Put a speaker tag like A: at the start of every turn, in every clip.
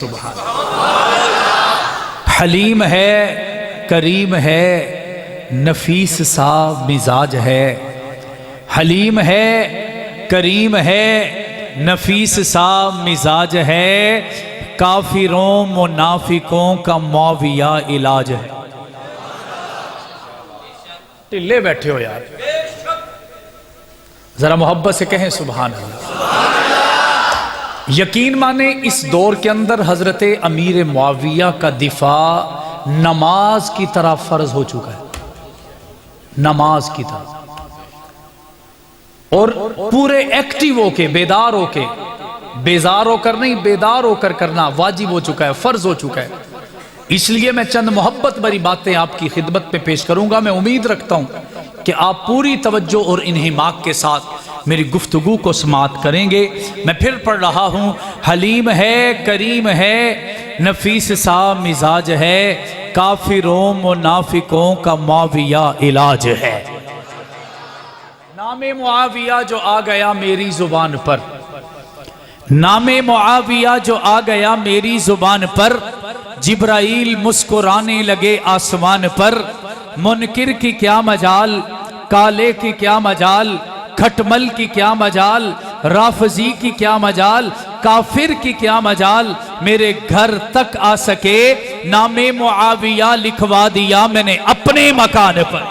A: سبحان حلیم ہے، کریم ہے، نفیس سا مزاج ہے۔ حلیم ہے، کریم ہے، نفیس سا مزاج ہے، کافروں منافقوں کا معاویہ علاج ہے۔ ٹلے بیٹھے ہو یار، ذرا محبت سے کہیں سبحان اللہ۔ یقین مانے اس دور کے اندر حضرت امیر معاویہ کا دفاع نماز کی طرح فرض ہو چکا ہے، نماز کی طرح، اور پورے ایکٹیو ہو کے، بیدار ہو کے، بیزار ہو کر نہیں، بیدار ہو کر کرنا واجب ہو چکا ہے، فرض ہو چکا ہے۔ اس لیے میں چند محبت بھری باتیں آپ کی خدمت پہ پیش کروں گا۔ میں امید رکھتا ہوں کہ آپ پوری توجہ اور انہماک کے ساتھ میری گفتگو کو سماعت کریں گے۔ میں پھر پڑھ رہا ہوں، حلیم ہے، کریم ہے، نفیس سا مزاج ہے، کافروں منافقوں کا معاویہ علاج ہے۔ نام معاویہ جو آ گیا میری زبان پر، نام معاویہ جو آ گیا میری زبان پر، جبرائیل مسکرانے لگے آسمان پر۔ منکر کی کیا مجال، کالے کی کیا مجال، کھٹمل کی کیا مجال، رافضی کی کیا مجال، کافر کی کیا مجال، میرے گھر تک آ سکے نام معاویہ لکھوا دیا میں نے اپنے مکان پر۔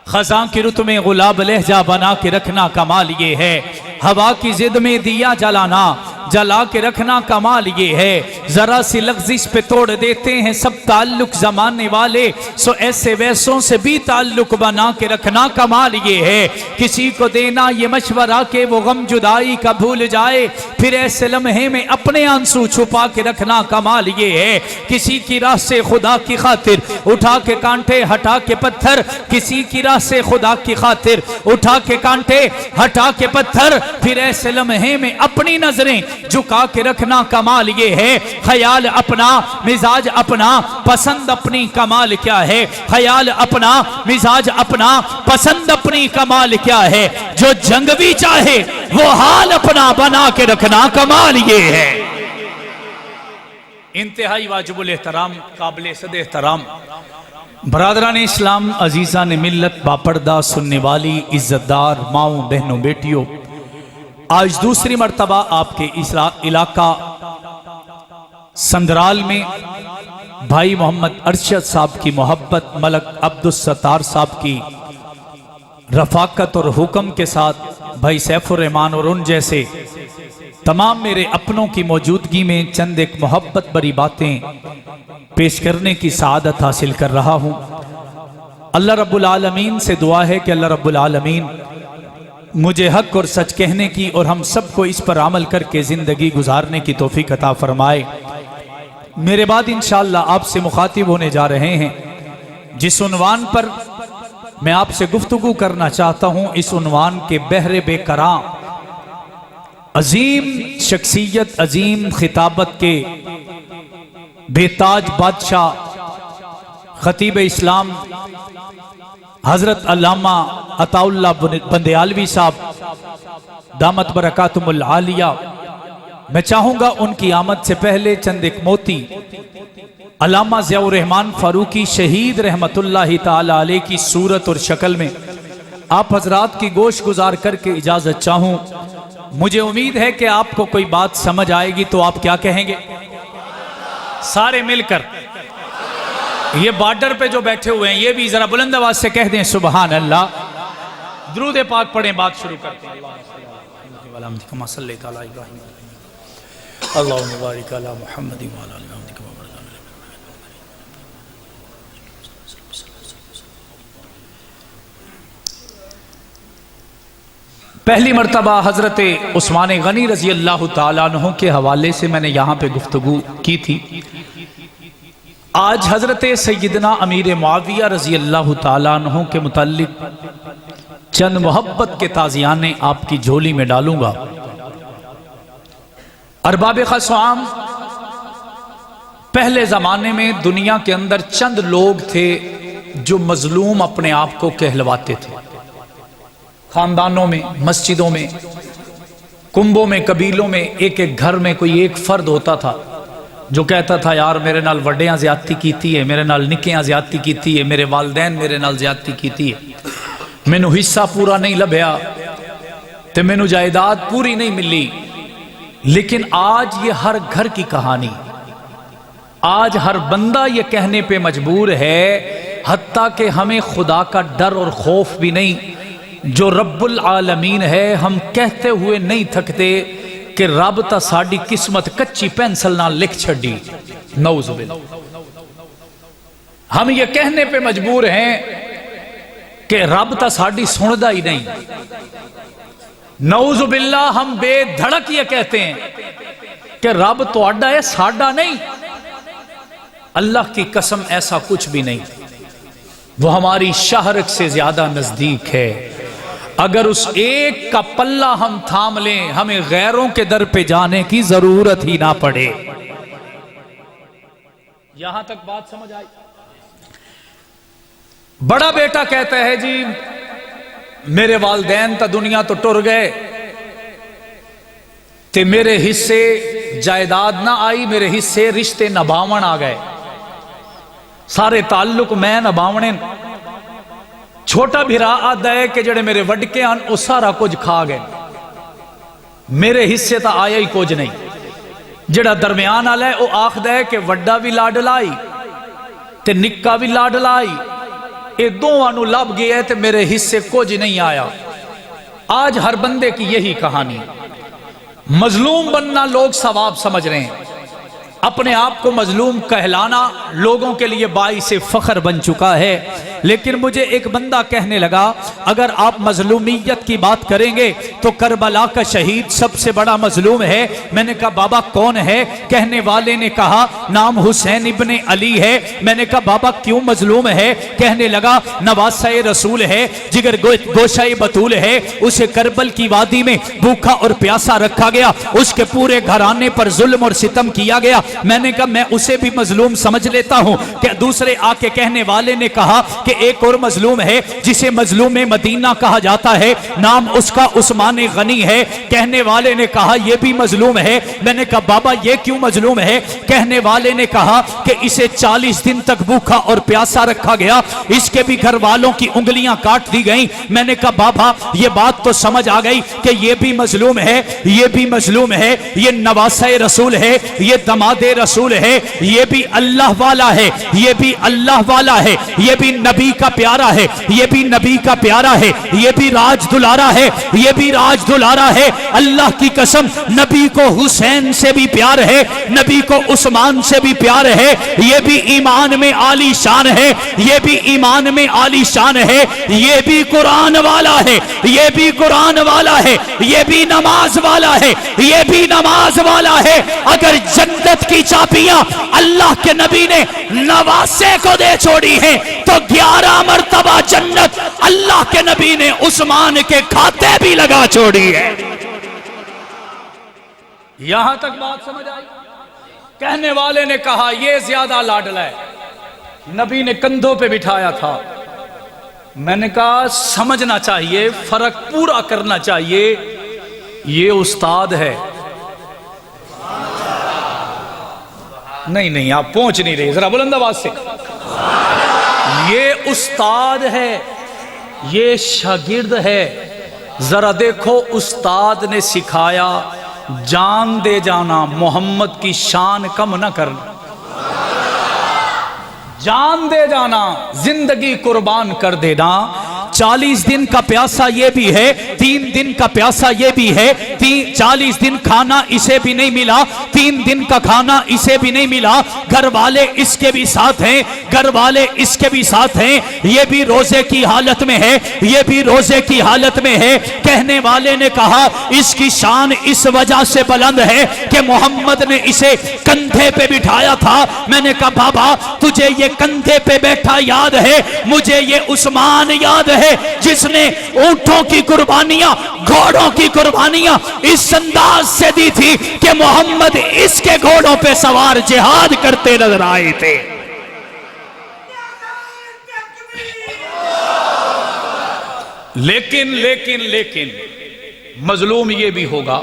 A: خزاں کی رت میں غلاب لہجہ بنا کے رکھنا کمال یہ ہے، ہوا کی زد میں دیا جلانا جلا کے رکھنا کمال یہ ہے۔ ذرا سی لغزش پہ توڑ دیتے ہیں سب تعلق زمانے والے، سو ایسے ویسوں سے بھی تعلق بنا کے رکھنا کمال یہ ہے۔ کسی کو دینا یہ مشورہ کہ وہ غم جدائی کا بھول جائے، پھر ایسے لمحے میں اپنے آنسو چھپا کے رکھنا کمال یہ ہے۔ کسی کی راہ سے خدا کی خاطر اٹھا کے کانٹے ہٹا کے پتھر، کسی کی راہ سے خدا کی خاطر اٹھا کے کانٹے ہٹا کے پتھر، پھر ایسے لمحے میں اپنی نظریں جھکا کے رکھنا کمال یہ ہے۔ خیال اپنا، مزاج اپنا، پسند اپنی، کمال کیا ہے۔ خیال اپنا، مزاج اپنا، پسند اپنی، کمال کیا ہے۔ جو جنگ بھی چاہے وہ حال اپنا بنا کے رکھنا کمال یہ ہے۔ انتہائی واجب الاحترام، قابل صد احترام برادران اسلام، عزیزان ملت، باپردہ سننے والی عزت دار ماؤں، بہنوں، بیٹیوں، آج دوسری مرتبہ آپ کے علاقہ سندرال میں بھائی محمد ارشد صاحب کی محبت، ملک عبدالستار صاحب کی رفاقت اور حکم کے ساتھ، بھائی سیف الرحمان اور ان جیسے تمام میرے اپنوں کی موجودگی میں چند ایک محبت بری باتیں پیش کرنے کی سعادت حاصل کر رہا ہوں۔ اللہ رب العالمین سے دعا ہے کہ اللہ رب العالمین مجھے حق اور سچ کہنے کی اور ہم سب کو اس پر عمل کر کے زندگی گزارنے کی توفیق عطا فرمائے۔ میرے بعد انشاءاللہ آپ سے مخاطب ہونے جا رہے ہیں، جس عنوان پر میں آپ سے گفتگو کرنا چاہتا ہوں، اس عنوان کے بحر بے کراں، عظیم شخصیت، عظیم خطابت کے بے تاج بادشاہ، خطیب اسلام حضرت علامہ عطا اللہ بندیالوی صاحب دامت برکاتہم العالیہ، میں چاہوں گا ان کی آمد سے پہلے چند ایک موتی علامہ ضیاء الرحمن فاروقی شہید رحمت اللہ تعالی علیہ کی صورت اور شکل میں آپ حضرات کی گوش گزار کر کے اجازت چاہوں۔ مجھے امید ہے کہ آپ کو کوئی بات سمجھ آئے گی، تو آپ کیا کہیں گے؟ سارے مل کر، یہ بارڈر پہ جو بیٹھے ہوئے ہیں یہ بھی ذرا بلند آواز سے کہہ دیں سبحان اللہ۔ درود پاک پڑھیں، بات شروع کرتے ہیں۔ اللہم صلی علی ابراہیم، اللہم بارک علی محمد وعلی آل محمد۔ پہلی مرتبہ حضرت عثمان غنی رضی اللہ تعالیٰ عنہ کے حوالے سے میں نے یہاں پہ گفتگو کی تھی۔ آج حضرت سیدنا امیر معاویہ رضی اللہ تعالیٰ عنہ کے متعلق چند محبت کے تازیانے آپ کی جھولی میں ڈالوں گا۔ ارباب خصام، پہلے زمانے میں دنیا کے اندر چند لوگ تھے جو مظلوم اپنے آپ کو کہلواتے تھے، خاندانوں میں، مسجدوں میں، کنبوں میں قبیلوں میں ایک ایک گھر میں کوئی ایک فرد ہوتا تھا جو کہتا تھا یار میرے نال وڈیاں زیادتی کیتی ہے، میرے نال نکیاں زیادتی کیتی ہے، میرے والدین میرے نال زیادتی کیتی ہے، مینوں حصہ پورا نہیں لبھیا تے مینوں جائیداد پوری نہیں ملی۔ لیکن آج یہ ہر گھر کی کہانی، آج ہر بندہ یہ کہنے پہ مجبور ہے، حتیٰ کہ ہمیں خدا کا ڈر اور خوف بھی نہیں، جو رب العالمین ہے ہم کہتے ہوئے نہیں تھکتے کہ رب تا ساڑی قسمت کچی پینسل نہ لکھ چھڑی، نعوذ باللہ۔ ہم یہ کہنے پہ مجبور ہیں کہ رب تا ساڑی سندا ہی نہیں، نعوذ باللہ۔ ہم بے دھڑک یہ کہتے ہیں کہ رب تو اڈا ہے ساڑا نہیں۔ اللہ کی قسم ایسا کچھ بھی نہیں، وہ ہماری شہرک سے زیادہ نزدیک ہے۔ اگر اس ایک کا پلہ ہم تھام لیں ہمیں غیروں کے در پہ جانے کی ضرورت ہی نہ پڑے۔ یہاں تک بات سمجھ آئی؟ بڑا بیٹا کہتا ہے جی میرے والدین تا دنیا تو ٹر گئے تے میرے حصے جائیداد نہ آئی، میرے حصے رشتے نبھاون آ گئے، سارے تعلق میں نبھاونے۔ چھوٹا بھرا آدھا ہے کہ جڑے میرے وڈکے آن او سارا کچھ کھا گئے، میرے حصے تا آیا ہی کچھ نہیں۔ جڑا درمیان آلہ ہے او آخدہ ہے کہ وڈا بھی لاڈ لائی تے نکا بھی لاڈ لائی، اے دو آنو لب گئے تے میرے حصے کچھ نہیں آیا۔ آج ہر بندے کی یہی کہانی، مظلوم بننا لوگ ثواب سمجھ رہے ہیں، اپنے آپ کو مظلوم کہلانا لوگوں کے لیے باعث فخر بن چکا ہے۔ لیکن مجھے ایک بندہ کہنے لگا اگر آپ مظلومیت کی بات کریں گے تو کربلا کا شہید سب سے بڑا مظلوم ہے۔ میں نے کہا بابا کون ہے؟ کہنے والے نے کہا نام حسین ابن علی ہے۔ میں نے کہا بابا کیوں مظلوم ہے؟ کہنے لگا نواسہ رسول ہے، جگر گوشہ بطول ہے، اسے کربل کی وادی میں بھوکا اور پیاسا رکھا گیا، اس کے پورے گھرانے پر ظلم اور ستم کیا گیا۔ میں نے کہا میں اسے بھی مظلوم سمجھ لیتا ہوں کہ دوسرے آ کے کہنے والے نے کہا کہ ایک اور مظلوم ہے جسے مظلوم مدینہ کہا جاتا ہے، نام اس کا عثمان غنی ہے۔ کہنے والے نے کہا یہ بھی مظلوم ہے۔ میں نے کہا بابا یہ کیوں مظلوم ہے؟ کہنے والے نے کہا کہ اسے 40 دن تک بھوکا اور پیاسا رکھا گیا، اس کے بھی گھر والوں کی انگلیاں کاٹ دی گئیں۔ میں نے کہا بابا یہ بات تو سمجھ آ گئی کہ یہ بھی مظلوم ہے، یہ بھی مظلوم ہے، یہ نواسہ رسول ہے، یہ دماد رسول ہے، یہ بھی اللہ والا ہے، یہ بھی اللہ والا ہے، یہ بھی نبی کا پیارا ہے، یہ بھی نبی کا پیارا ہے، یہ بھی راج دلارا ہے، یہ بھی راج دلارا ہے۔ اللہ کی قسم نبی کو حسین سے بھی پیار ہے، نبی کو عثمان سے بھی پیار ہے، یہ بھی ایمان میں عالی شان ہے، یہ بھی ایمان میں عالی شان ہے، یہ بھی قرآن والا ہے، یہ بھی قرآن والا ہے، یہ بھی نماز والا ہے، یہ بھی نماز والا ہے۔ اگر جنت کی چابیاں اللہ کے نبی نے نواسے کو دے چھوڑی ہیں تو 11 مرتبہ جنت اللہ کے نبی نے عثمان کے کھاتے بھی لگا چھوڑی ہے۔ یہاں تک بات سمجھ آئی؟ کہنے والے نے کہا یہ زیادہ لاڈلا ہے، نبی نے کندھوں پہ بٹھایا تھا۔ میں نے کہا سمجھنا چاہیے، فرق پورا کرنا چاہیے، یہ استاد ہے۔ نہیں آپ پہنچ نہیں رہے، ذرا بلند آواز سے۔ یہ استاد ہے، یہ شاگرد ہے۔ ذرا دیکھو استاد نے سکھایا جان دے جانا، محمد کی شان کم نہ کرنا، جان دے جانا، زندگی قربان کر دینا۔ 40 دن کا پیاسا یہ بھی ہے، 3 دن کا پیاسا یہ بھی ہے، 40 دن کھانا اسے بھی نہیں ملا، 3 دن کا کھانا اسے بھی نہیں ملا، گھر والے اس کے بھی ساتھ ہیں، گھر والے اس کے بھی ساتھ ہیں، یہ بھی روزے کی حالت میں ہے، یہ بھی روزے کی حالت میں ہے۔ کہنے والے نے کہا اس کی شان اس وجہ سے بلند ہے کہ محمد نے اسے کندھے پہ بٹھایا تھا۔ میں نے کہا بابا تجھے یہ کندھے پہ بیٹھا یاد ہے؟ مجھے یہ عثمان یاد ہے جس نے اونٹوں کی قربانیاں، گھوڑوں کی قربانیاں اس انداز سے دی تھی کہ محمد اس کے گھوڑوں پہ سوار جہاد کرتے نظر آئے تھے۔ لیکن مظلوم یہ بھی ہوگا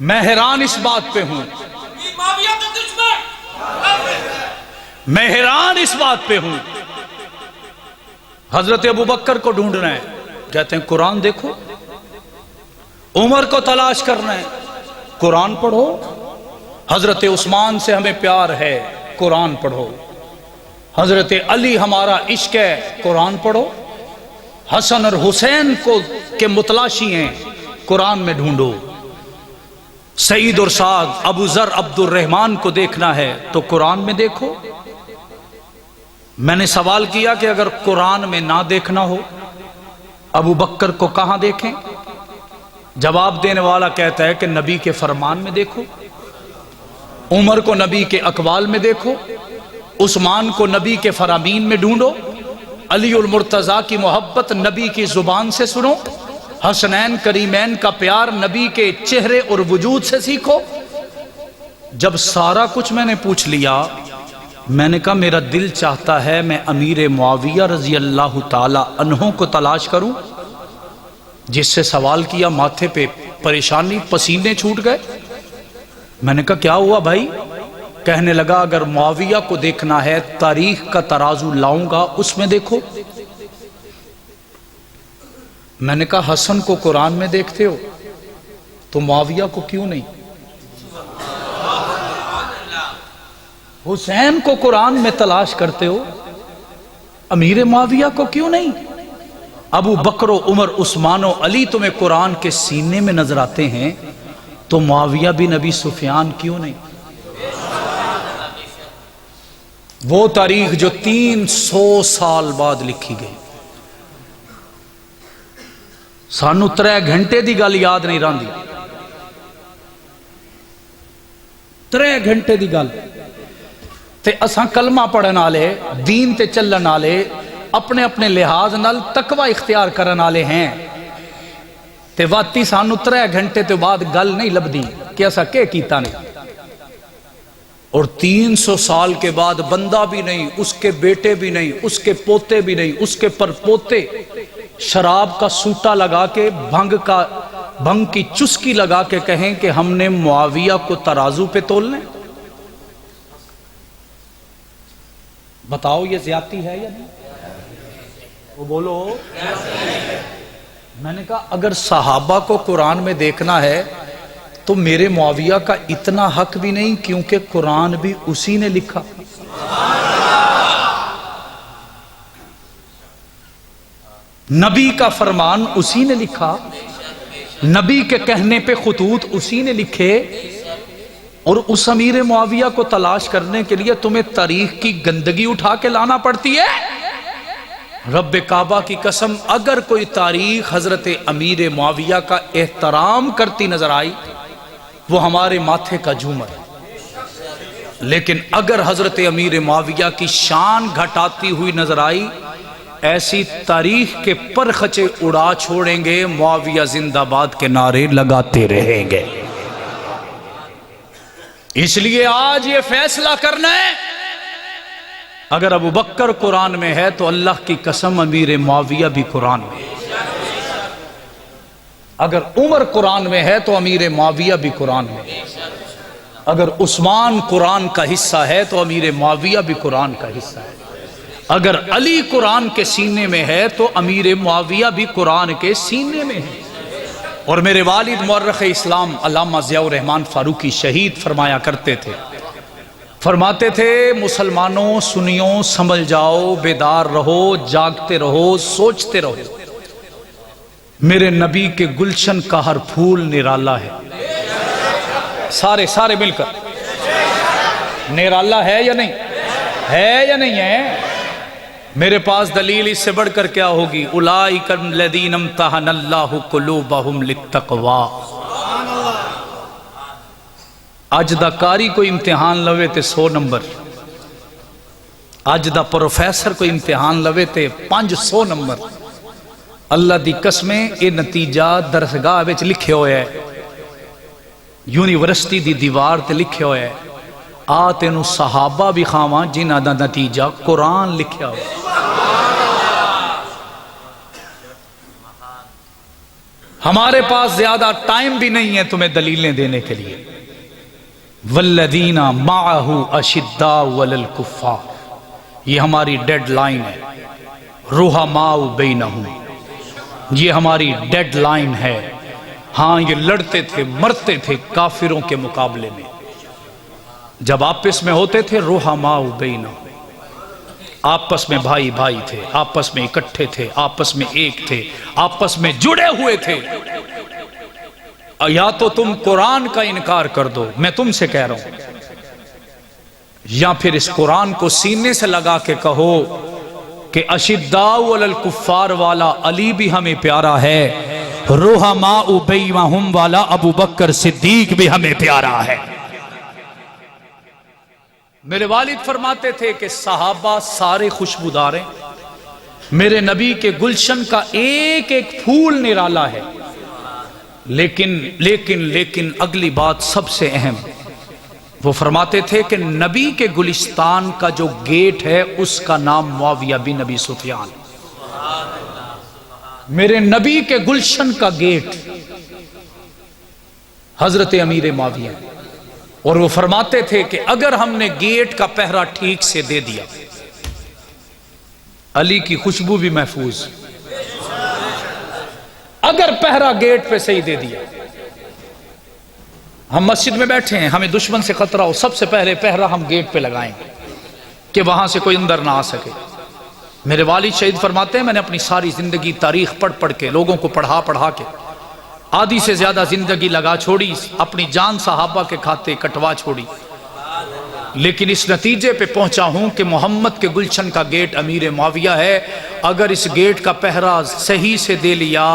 A: میں حیران اس بات پہ ہوں، میں حیران اس بات پہ ہوں، حضرت ابوبکر کو ڈھونڈنا ہے، کہتے ہیں قرآن دیکھو، عمر کو تلاش کرنا ہے، قرآن پڑھو، حضرت عثمان سے ہمیں پیار ہے، قرآن پڑھو، حضرت علی ہمارا عشق ہے، قرآن پڑھو، حسن اور حسین کے متلاشی ہیں، قرآن میں ڈھونڈو، سعید اور سعد، ابو ذر، عبد الرحمن کو دیکھنا ہے تو قرآن میں دیکھو۔ میں نے سوال کیا کہ اگر قرآن میں نہ دیکھنا ہو ابو بکر کو کہاں دیکھیں؟ جواب دینے والا کہتا ہے کہ نبی کے فرمان میں دیکھو، عمر کو نبی کے اقوال میں دیکھو، عثمان کو نبی کے فرامین میں ڈھونڈو، علی المرتضیٰ کی محبت نبی کی زبان سے سنو، حسنین کریمین کا پیار نبی کے چہرے اور وجود سے سیکھو۔ جب سارا کچھ میں نے پوچھ لیا، میں نے کہا میرا دل چاہتا ہے میں امیر معاویہ رضی اللہ تعالی عنہ کو تلاش کروں۔ جس سے سوال کیا ماتھے پہ پریشانی، پسینے چھوٹ گئے۔ میں نے کہا کیا ہوا بھائی؟ کہنے لگا اگر معاویہ کو دیکھنا ہے تاریخ کا ترازو لاؤں گا، اس میں دیکھو۔ میں نے کہا حسن کو قرآن میں دیکھتے ہو تو معاویہ کو کیوں نہیں؟ حسین کو قرآن میں تلاش کرتے ہو، امیر معاویہ کو کیوں نہیں؟ ابو بکر و عمر، عثمان و علی تمہیں قرآن کے سینے میں نظر آتے ہیں تو معاویہ بن ابی سفیان کیوں نہیں؟ وہ تاریخ جو 300 سال بعد لکھی گئی، سانو 3 گھنٹے دی گل یاد نہیں رہندی، 3 گھنٹے دی گل تے اساں کلمہ پڑھن والے، دین تے چلن والے، اپنے اپنے لحاظ نال تقوی اختیار کرن والے ہیں، تے واتی سانو 3 گھنٹے تے بعد گل نہیں لبدی کہ اساں کے کیتا نہیں۔ اور 300 سال کے بعد بندہ بھی نہیں، اس کے بیٹے بھی نہیں، اس کے پوتے بھی نہیں، اس کے پر پوتے شراب کا سوٹا لگا کے، بھنگ کی چسکی لگا کے کہیں کہ ہم نے معاویہ کو ترازو پہ تولنے۔ بتاؤ یہ زیادتی ہے یا نہیں؟ وہ بولو۔ میں نے کہا اگر صحابہ کو قرآن میں دیکھنا ہے تو میرے معاویہ کا اتنا حق بھی نہیں، کیونکہ قرآن بھی اسی نے لکھا۔ نبی کا فرمان اسی نے لکھا، نبی کے کہنے پہ خطوط اسی نے لکھے، اور اس امیر معاویہ کو تلاش کرنے کے لیے تمہیں تاریخ کی گندگی اٹھا کے لانا پڑتی ہے۔ رب کعبہ کی قسم اگر کوئی تاریخ حضرت امیر معاویہ کا احترام کرتی نظر آئی وہ ہمارے ماتھے کا جھومر ہے، لیکن اگر حضرت امیر معاویہ کی شان گھٹاتی ہوئی نظر آئی، ایسی تاریخ کے پرخچے اڑا چھوڑیں گے، معاویہ زندہ باد کے نعرے لگاتے رہیں گے۔ اس لیے آج یہ فیصلہ کرنا ہے، اگر ابو بکر قرآن میں ہے تو اللہ کی قسم امیر معاویہ بھی قرآن میں ہے، اگر عمر قرآن میں ہے تو امیر معاویہ بھی قرآن میں ہے، اگر عثمان قرآن کا حصہ ہے تو امیر معاویہ بھی قرآن کا حصہ ہے، اگر علی قرآن کے سینے میں ہے تو امیر معاویہ بھی قرآن کے سینے میں ہے۔ اور میرے والد مورخ اسلام علامہ ضیاء الرحمن فاروقی شہید فرمایا کرتے تھے، فرماتے تھے مسلمانوں سنیوں سنبھل جاؤ، بیدار رہو، جاگتے رہو، سوچتے رہو، میرے نبی کے گلشن کا ہر پھول نرالا ہے۔ سارے مل کر نرالا ہے یا نہیں ہے یا نہیں ہے؟ میرے پاس دلیل اس سے بڑھ کر کیا ہوگی؟ اولئک الذین امتحن اللہ قلوبہم للتقوی۔ اج دا کاری کوئی امتحان لوے تے 100 نمبر، اج دا پروفیسر کوئی امتحان لوے تے 500 نمبر۔ اللہ دی قسمیں یہ نتیجہ درسگاہ وچ لکھے ہوئے ہے، یونیورسٹی دی دیوار تے لکھے ہوئے ہے، آ تینوں صحابہ بھی خواواں جنہ دا نتیجہ قرآن لکھیا ہو۔ ہمارے پاس زیادہ ٹائم بھی نہیں ہے تمہیں دلیلیں دینے کے لیے. والذین معہ اشداء علی الکفار، یہ ہماری ڈیڈ لائن ہے. رحماء بینہم، یہ ہماری ڈیڈ لائن ہے. ہاں یہ لڑتے تھے مرتے تھے کافروں کے مقابلے میں. جب آپس میں ہوتے تھے رحماء بینہم، آپس میں بھائی بھائی تھے، آپس میں اکٹھے تھے، آپس میں ایک تھے، آپس میں جڑے ہوئے تھے. یا تو تم قرآن کا انکار کر دو، میں تم سے کہہ رہا ہوں، یا پھر اس قرآن کو سینے سے لگا کے کہو کہ اشداء علی الکفار والا علی بھی ہمیں پیارا ہے، رحماء بینہم والا ابو بکر صدیق بھی ہمیں پیارا ہے. میرے والد فرماتے تھے کہ صحابہ سارے خوشبودار ہیں، میرے نبی کے گلشن کا ایک ایک پھول نرالا ہے. لیکن اگلی بات سب سے اہم، وہ فرماتے تھے کہ نبی کے گلستان کا جو گیٹ ہے اس کا نام معاویہ بن ابی سفیان. میرے نبی کے گلشن کا گیٹ حضرت امیر معاویہ، اور وہ فرماتے تھے کہ اگر ہم نے گیٹ کا پہرا ٹھیک سے دے دیا، علی کی خوشبو بھی محفوظ. اگر پہرا گیٹ پہ صحیح دے دیا، ہم مسجد میں بیٹھے ہیں، ہمیں دشمن سے خطرہ ہو، سب سے پہلے پہرا ہم گیٹ پہ لگائیں گے کہ وہاں سے کوئی اندر نہ آ سکے. میرے والد شہید فرماتے ہیں میں نے اپنی ساری زندگی تاریخ پڑھ کے، لوگوں کو پڑھا کے آدھی سے زیادہ زندگی لگا چھوڑی، اپنی جان صحابہ کے کھاتے کٹوا چھوڑی، لیکن اس نتیجے پہ پہنچا ہوں کہ محمد کے گلشن کا گیٹ امیر معاویہ ہے. اگر اس گیٹ کا پہرا صحیح سے دے لیا،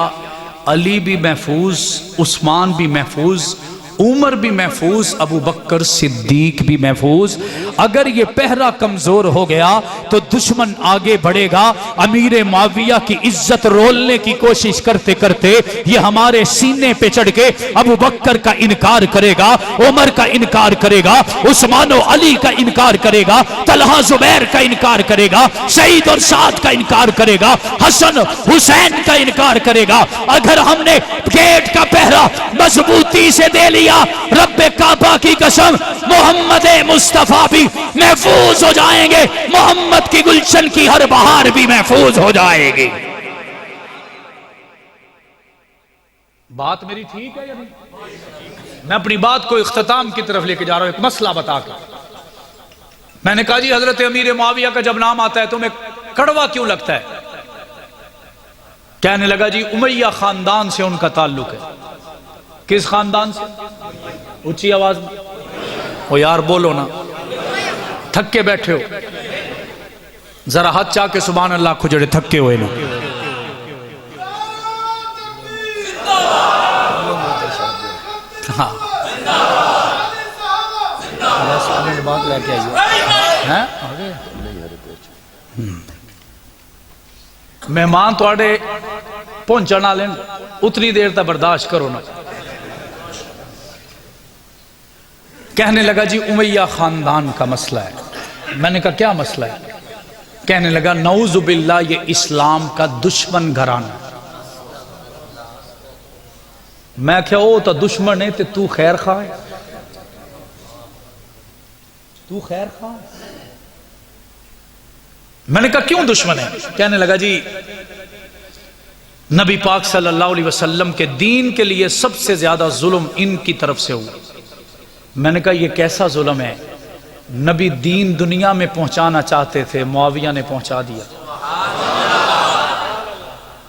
A: علی بھی محفوظ، عثمان بھی محفوظ، عمر بھی محفوظ، ابو بکر صدیق بھی محفوظ. اگر یہ پہرا کمزور ہو گیا تو دشمن آگے بڑھے گا، امیر معاویہ کی عزت رولنے کی کوشش کرتے کرتے یہ ہمارے سینے پہ چڑھ کے ابو بکر کا انکار کرے گا، عمر کا انکار کرے گا، عثمان و علی کا انکار کرے گا، طلحہ زبیر کا انکار کرے گا، سعید اور سعد کا انکار کرے گا، حسن حسین کا انکار کرے گا. اگر ہم نے گیٹ کا پہرا مضبوطی سے دے لیا، رب کعبہ کی قسم محمد مصطفیٰ بھی محفوظ ہو جائیں گے، محمد کی گلشن کی ہر بہار بھی محفوظ ہو جائے گی. بات میری ٹھیک ہے یا نہیں؟ میں اپنی بات کو اختتام کی طرف لے کے جا رہا ہوں ایک مسئلہ بتا کر. میں نے کہا جی حضرت امیر معاویہ کا جب نام آتا ہے تمہیں کڑوا کیوں لگتا ہے؟ کہنے لگا جی امیہ خاندان سے ان کا تعلق ہے. کس خاندان سے؟ اونچی آواز میں او یار بولو نا، تھک کے بیٹھے ہو، ذرا ہاتھ چاہ کے سبحان اللہ کھجڑے تھکے ہوئے نا. ہاں مہمان تھوڑے پہنچنا لین، اتنی دیر تک برداشت کرو نا. کہنے لگا جی امیہ خاندان کا مسئلہ ہے. میں نے کہا کیا مسئلہ ہے؟ کہنے لگا نعوذ باللہ یہ اسلام کا دشمن گھرانہ. میں کہا او تو دشمن ہے تو خیر خواہ ہے، تو خیر خواہ. میں نے کہا کیوں دشمن ہے؟ کہنے لگا جی نبی پاک صلی اللہ علیہ وسلم کے دین کے لیے سب سے زیادہ ظلم ان کی طرف سے ہوا. میں نے کہا یہ کیسا ظلم ہے؟ نبی دین دنیا میں پہنچانا چاہتے تھے، معاویہ نے پہنچا دیا.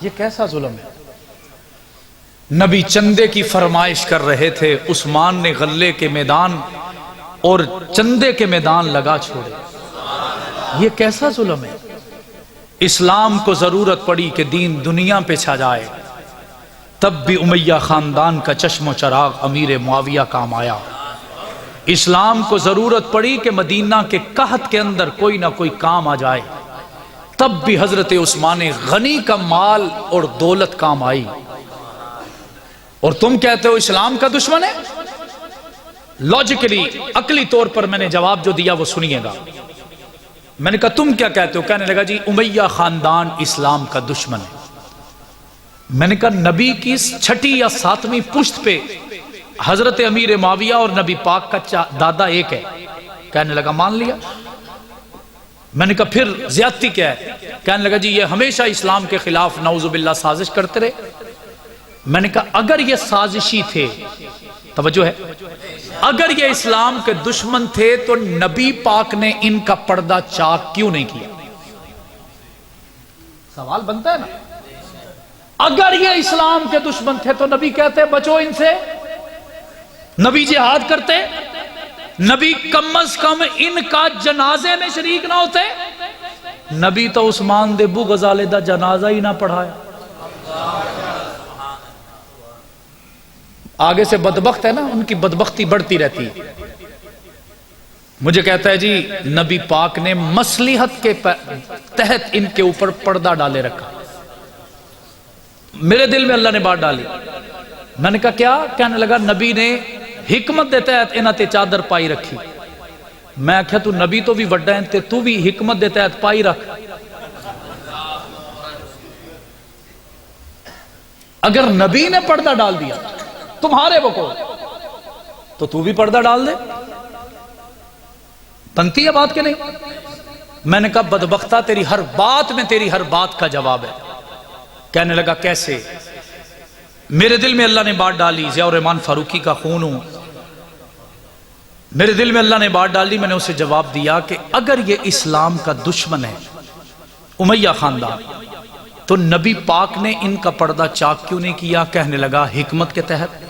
A: یہ کیسا ظلم ہے؟ نبی چندے کی فرمائش کر رہے تھے، عثمان نے غلے کے میدان اور چندے کے میدان لگا چھوڑے. یہ کیسا ظلم ہے؟ اسلام کو ضرورت پڑی کہ دین دنیا پہ چھا جائے، تب بھی امیہ خاندان کا چشم و چراغ امیر معاویہ کام آیا. اسلام کو ضرورت پڑی کہ مدینہ کے قحط کے اندر کوئی نہ کوئی کام آ جائے، تب بھی حضرت عثمان غنی کا مال اور دولت کام آئی. اور تم کہتے ہو اسلام کا دشمن ہے؟ لاجیکلی عقلی طور پر میں نے جواب جو دیا وہ سنیے گا. میں نے کہا تم کیا کہتے ہو؟ کہنے لگا جی امیہ خاندان اسلام کا دشمن ہے. میں نے کہا نبی کی 6 یا 7ویں پشت پہ حضرت امیر معاویہ اور نبی پاک کا دادا ایک ہے. کہنے لگا مان لیا. میں نے کہا پھر زیادتی کیا ہے؟ کہنے لگا جی یہ ہمیشہ اسلام کے خلاف نعوذ باللہ سازش کرتے رہے. میں نے کہا اگر یہ سازشی تھے، توجہ ہے، اگر یہ اسلام کے دشمن تھے تو نبی پاک نے ان کا پردہ چاک کیوں نہیں کیا؟ سوال بنتا ہے نا. اگر یہ اسلام کے دشمن تھے تو نبی کہتے بچو ان سے، نبی جہاد کرتے، نبی کم از کم ان کا جنازے میں شریک نہ ہوتے. نبی تو عثمان دے بو غزالے دا جنازہ ہی نہ پڑھایا. آگے سے بدبخت ہے نا، ان کی بدبختی بڑھتی رہتی ہے. مجھے کہتا ہے جی نبی پاک نے مصلحت کے تحت ان کے اوپر پردہ ڈالے رکھا. میرے دل میں اللہ نے بات ڈالی. میں نے کہا کیا؟ کہنے لگا نبی نے حکمت دے تحت انہاں تے چادر پائی رکھی. میں کہا تو نبی تو بھی وڈا ہے تے تو بھی حکمت دے تحت پائی رکھ. اگر نبی نے پردہ ڈال دیا تمہارے بکو تو تو بھی پردہ ڈال دے. بنتی ہے بات کہ نہیں؟ میں نے کہا بدبختہ تیری ہر بات میں تیری ہر بات کا جواب ہے. کہنے لگا کیسے؟ میرے دل میں اللہ نے بات ڈالی، ضیاء الرحمن فاروقی کا خون ہوں، میرے دل میں اللہ نے بات ڈالی. میں نے اسے جواب دیا کہ اگر یہ اسلام کا دشمن ہے امیہ خاندان تو نبی پاک نے ان کا پردہ چاک کیوں نہیں کیا؟ کہنے لگا حکمت کے تحت.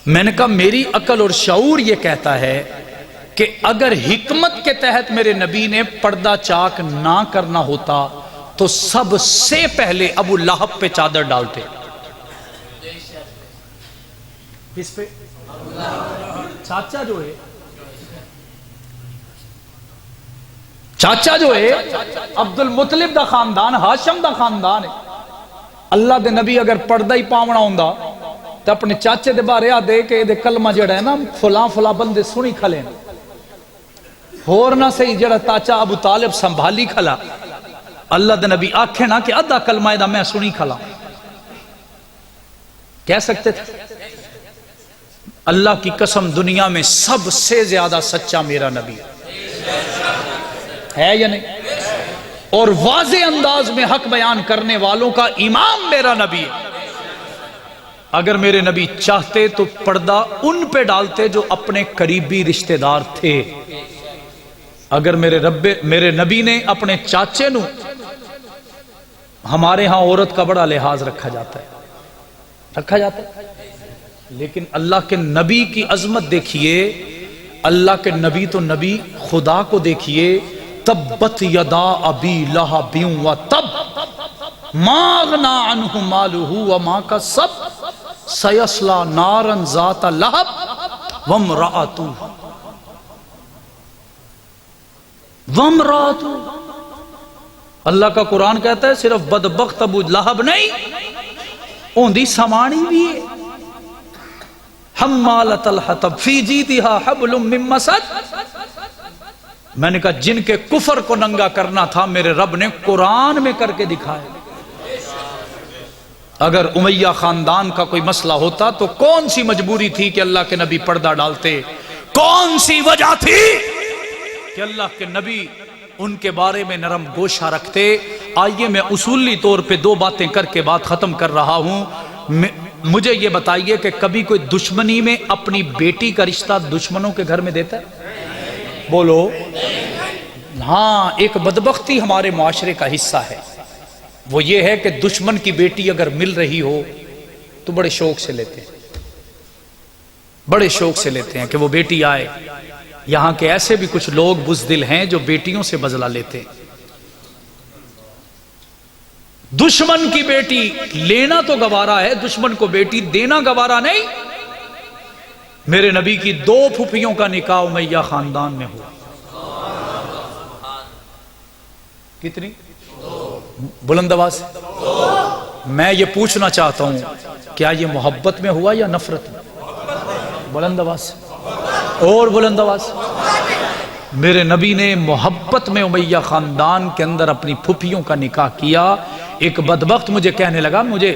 A: میں نے کہا میری عقل اور شعور یہ کہتا ہے کہ اگر حکمت کے تحت میرے نبی نے پردہ چاک نہ کرنا ہوتا تو سب سے پہلے ابو لہب پہ چادر ڈالتے. کس پہ؟ چاچا جو ہے، چاچا جو ہے عبد المطلب دا خاندان، ہاشم دا خاندان ہے. اللہ دے نبی اگر پردہ ہی پاونا ہوندا تو اپنے چاچے دے بارے آ دے کہ دے کلمہ جڑا ہے نا فلاں فلاں بندے سنی کھلے اور نہ صحیح جڑا چاچا ابو طالب سنبھالی کھلا. اللہ دے نبی آکھے نا کہ ادھا کلمہ دا میں سنی کھلا، کہہ سکتے تھے؟ اللہ کی قسم دنیا میں سب سے زیادہ سچا میرا نبی ہے یا نہیں؟ اور واضح انداز میں حق بیان کرنے والوں کا امام میرا نبی ہے. اگر میرے نبی چاہتے تو پردہ ان پہ ڈالتے جو اپنے قریبی رشتہ دار تھے. اگر میرے نبی نے اپنے چاچے نو، ہمارے ہاں عورت کا بڑا لحاظ رکھا جاتا ہے، لیکن اللہ کے نبی کی عظمت دیکھیے. اللہ کے نبی تو نبی، خدا کو دیکھیے. تبت یدا ابی لہب وتب ما اغنی عنہ مالہ وما کسب سیصلی نارا ذات لہب وامرأتہ. اللہ کا قرآن کہتا ہے صرف بدبخت ابو لہب نہیں، اوندی سمانی بھی ہے. حمالۃ الحطب فی جیدہا حبل من مسد. میں نے کہا جن کے کفر کو ننگا کرنا تھا میرے رب نے قرآن میں کر کے دکھایا. اگر امیہ خاندان کا کوئی مسئلہ ہوتا تو کون سی مجبوری تھی کہ اللہ کے نبی پردہ ڈالتے؟ کون سی وجہ تھی کہ اللہ کے نبی ان کے بارے میں نرم گوشہ رکھتے؟ آئیے میں اصولی طور پہ 2 باتیں کر کے بات ختم کر رہا ہوں. مجھے یہ بتائیے کہ کبھی کوئی دشمنی میں اپنی بیٹی کا رشتہ دشمنوں کے گھر میں دیتا ہے؟ بولو. ہاں، ایک بدبختی ہمارے معاشرے کا حصہ ہے، وہ یہ ہے کہ دشمن کی بیٹی اگر مل رہی ہو تو بڑے شوق سے لیتے ہیں، بڑے شوق سے لیتے ہیں کہ وہ بیٹی آئے. یہاں کے ایسے بھی کچھ لوگ بزدل ہیں جو بیٹیوں سے بدلہ لیتے ہیں. دشمن کی بیٹی لینا تو گوارا ہے، دشمن کو بیٹی دینا گوارا نہیں. میرے نبی کی 2 پھوپھیوں کا نکاح امیہ خاندان میں ہوا. کتنی؟ بلند آواز. میں یہ پوچھنا چاہتا ہوں کیا یہ محبت میں ہوا یا نفرت میں؟ بلند آواز اور بلند آواز. میرے نبی نے محبت میں امیہ خاندان کے اندر اپنی پھوپھیوں کا نکاح کیا. ایک بدبخت مجھے کہنے لگا، مجھے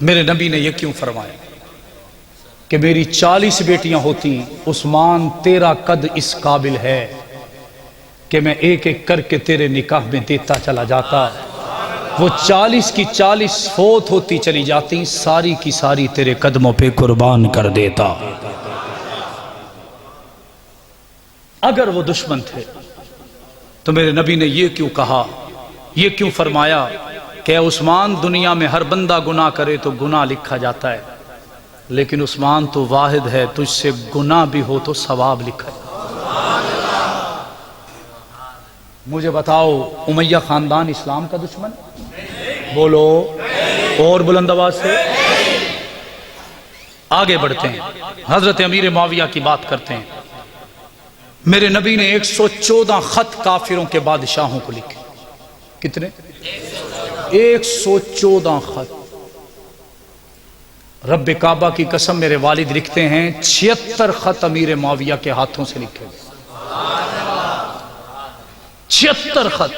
A: میرے نبی نے یہ کیوں فرمایا کہ میری 40 بیٹیاں ہوتی، عثمان تیرا قد اس قابل ہے کہ میں ایک ایک کر کے تیرے نکاح میں دیتا چلا جاتا، وہ 40 کی 40 فوت ہوتی چلی جاتی، ساری کی ساری تیرے قدموں پہ قربان کر دیتا۔ اگر وہ دشمن تھے تو میرے نبی نے یہ کیوں کہا، یہ کیوں فرمایا کہ عثمان دنیا میں ہر بندہ گناہ کرے تو گناہ لکھا جاتا ہے، لیکن عثمان تو واحد ہے، تجھ سے گناہ بھی ہو تو ثواب لکھا ہے۔ مجھے بتاؤ امیہ خاندان اسلام کا دشمن؟ بولو اور بلند آواز سے۔ آگے بڑھتے ہیں، حضرت امیر معاویہ کی بات کرتے ہیں۔ میرے نبی نے 114 خط کافروں کے بادشاہوں کو لکھے۔ کتنے؟ 114 خط۔ رب کعبہ کی قسم میرے والد لکھتے ہیں 76 خط امیر معاویہ کے ہاتھوں سے لکھے گئے۔ 76 خط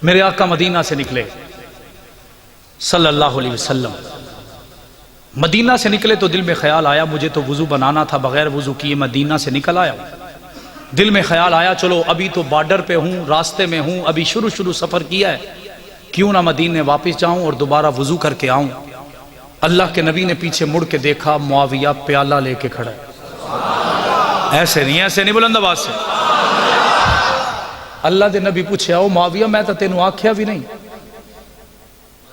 A: میرے آقا مدینہ سے نکلے صلی اللہ علیہ وسلم۔ مدینہ سے نکلے تو دل میں خیال آیا مجھے تو وضو بنانا تھا، بغیر وضو کیے مدینہ سے نکل آیا۔ دل میں خیال آیا چلو ابھی تو بارڈر پہ ہوں، راستے میں ہوں، ابھی شروع سفر کیا ہے، کیوں نہ مدینے واپس جاؤں اور دوبارہ وضو کر کے آؤں۔ اللہ کے نبی نے پیچھے مڑ کے دیکھا، معاویہ پیالہ لے کے کھڑا ہے۔ ایسے نہیں بلند آواز سے۔ اللہ دے نبی پوچھے آؤ معاویہ میں تو تینوں آکھیا بھی نہیں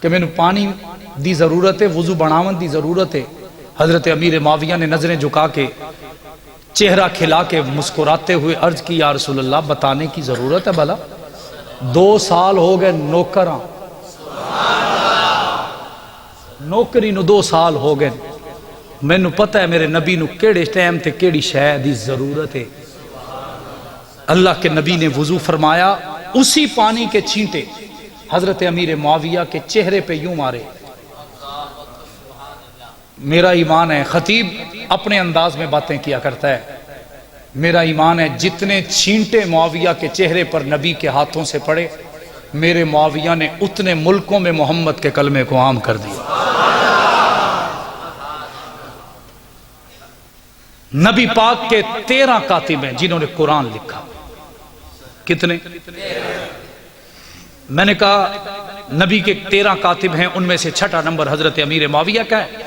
A: کہ میں نے پانی دی ضرورت ہے، وضو بناون دی ضرورت ہے۔ حضرت امیر معاویہ نے نظریں جھکا کے چہرہ کھلا کے مسکراتے ہوئے عرض کی یا رسول اللہ بتانے کی ضرورت ہے بھلا، 2 سال ہو گئے نوکراں، نوکری نو 2 سال ہو گئے، میں نو پتہ ہے میرے نبی نو کیڑے ٹائم تے کیڑی شے دی ضرورت ہے۔ اللہ کے نبی نے وضو فرمایا، اسی پانی کے چھینٹے حضرت امیر معاویہ کے چہرے پہ یوں مارے۔ میرا ایمان ہے، خطیب اپنے انداز میں باتیں کیا کرتا ہے، میرا ایمان ہے جتنے چھینٹے معاویہ کے چہرے پر نبی کے ہاتھوں سے پڑے، میرے معاویہ نے اتنے ملکوں میں محمد کے کلمے کو عام کر دیا۔ نبی پاک کے 13 کاتب ہیں جنہوں نے قرآن لکھا۔ کتنے؟ میں نے کہا نبی کے 13 کاتب ہیں، ان میں سے 6 نمبر حضرت امیر معاویہ کا ہے۔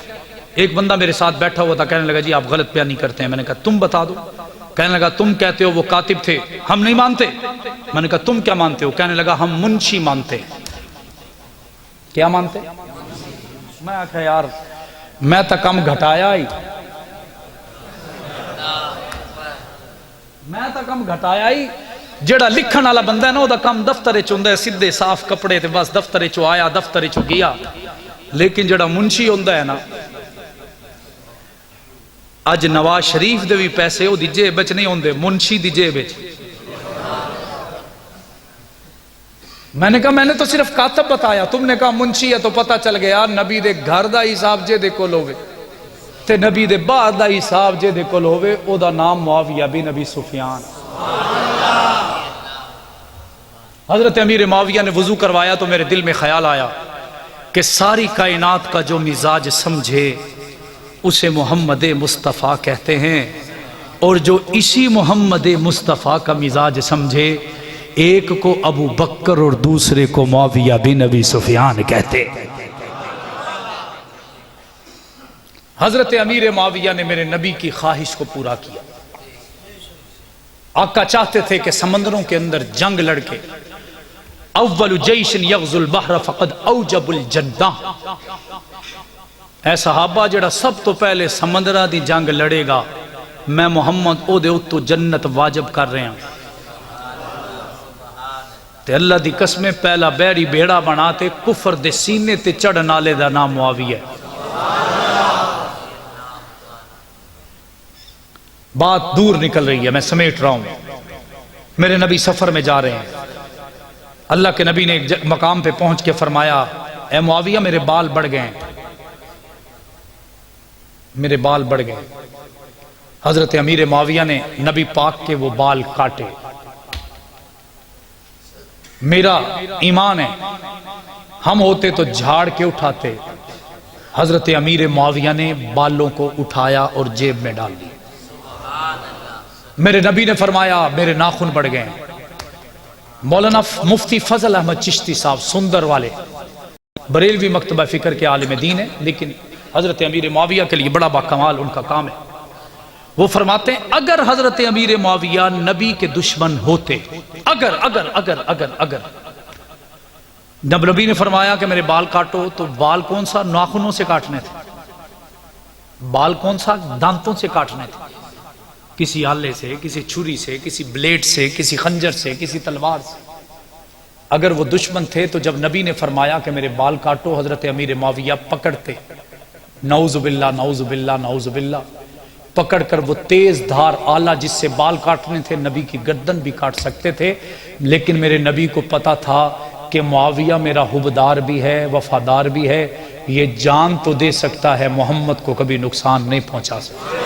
A: ایک بندہ میرے ساتھ بیٹھا ہوا تھا، کہنے لگا جی آپ غلط بیانی کرتے ہیں۔ میں نے کہا تم بتا دو۔ کہنے لگا تم کہتے ہو وہ کاتب تھے، ہم نہیں مانتے۔ میں نے کہا تم کیا مانتے ہو؟ کہنے لگا ہم منشی مانتے۔ کیا مانتے؟ میں کہا یار میں تو کم گھٹایا ہی، میں تو کم گھٹایا ہی۔ جڑا لکھن والا بندہ ہے نا، وہ دا کم دفتر چ ہوندا ہے، سیدھے صاف کپڑے تے بس دفتر چ آیا دفتر چ گیا۔ لیکن جڑا منشی ہوندا ہے نا، اج نواز شریف دے بھی پیسے وہ دی جیب وچ نہیں ہوندے، منشی دی جیب وچ۔ میں نے کہا میں نے تو صرف کاتب بتایا، تم نے کہا منشی ہے، تو پتہ چل گیا نبی دے گھر دا حساب جے دے کول ہوے تے نبی دے باہر دا حساب جے دے کول ہوے، او دا نام معاویہ بن ابی سفیان۔ حضرت امیر معاویہ نے وضو کروایا تو میرے دل میں خیال آیا کہ ساری کائنات کا جو مزاج سمجھے اسے محمد مصطفیٰ کہتے ہیں، اور جو اسی محمد مصطفیٰ کا مزاج سمجھے، ایک کو ابو بکر اور دوسرے کو معاویہ بن ابی سفیان کہتے۔ حضرت امیر معاویہ نے میرے نبی کی خواہش کو پورا کیا۔ آقا چاہتے تھے کہ سمندروں کے اندر جنگ لڑ کے اول جیش یغزو البحر فقد اوجب الجنہ، اے صحابہ جڑا سب تو پہلے سمندرہ دی جنگ لڑے گا، میں محمد او دے اتو جنت واجب کر رہے ہیں۔ تے اللہ دی قسمیں پہلا بیڑی بیڑا بناتے کفر دے سینے تے چڑھ نالے دا نام معاویہ ہے۔ بات دور نکل رہی ہے، میں سمیٹ رہا ہوں۔ میرے نبی سفر میں جا رہے ہیں، اللہ کے نبی نے ایک مقام پہ پہنچ کے فرمایا اے معاویہ میرے بال بڑھ گئے ہیں، میرے بال بڑھ گئے۔ حضرت امیر معاویہ نے نبی پاک کے وہ بال کاٹے۔ میرا ایمان ہے ہم ہوتے تو جھاڑ کے اٹھاتے، حضرت امیر معاویہ نے بالوں کو اٹھایا اور جیب میں ڈال دیا۔ میرے نبی نے فرمایا میرے ناخن بڑھ گئے ہیں۔ مولانا مفتی فضل احمد چشتی صاحب سندر والے بریلوی مکتبہ فکر کے عالم دین ہیں، لیکن حضرت امیر معاویہ کے لیے بڑا باکمال ان کا کام ہے۔ وہ فرماتے ہیں اگر حضرت امیر معاویہ نبی کے دشمن ہوتے، اگر جب نبی نے فرمایا کہ میرے بال کاٹو، تو بال کون سا؟ ناخنوں سے کاٹنے تھے۔ بال کون سا؟ دانتوں سے کاٹنے تھے، کسی آلے سے، کسی چھری سے، کسی بلیڈ سے، کسی خنجر سے، کسی تلوار سے۔ اگر وہ دشمن تھے تو جب نبی نے فرمایا کہ میرے بال کاٹو، حضرت امیر معاویہ پکڑتے، نعوذ باللہ نعوذ باللہ نعوذ باللہ، پکڑ کر وہ تیز دھار آلہ جس سے بال کاٹنے تھے، نبی کی گردن بھی کاٹ سکتے تھے، لیکن میرے نبی کو پتا تھا کہ معاویہ میرا حبدار بھی ہے، وفادار بھی ہے، یہ جان تو دے سکتا ہے، محمد کو کبھی نقصان نہیں پہنچا سکتا۔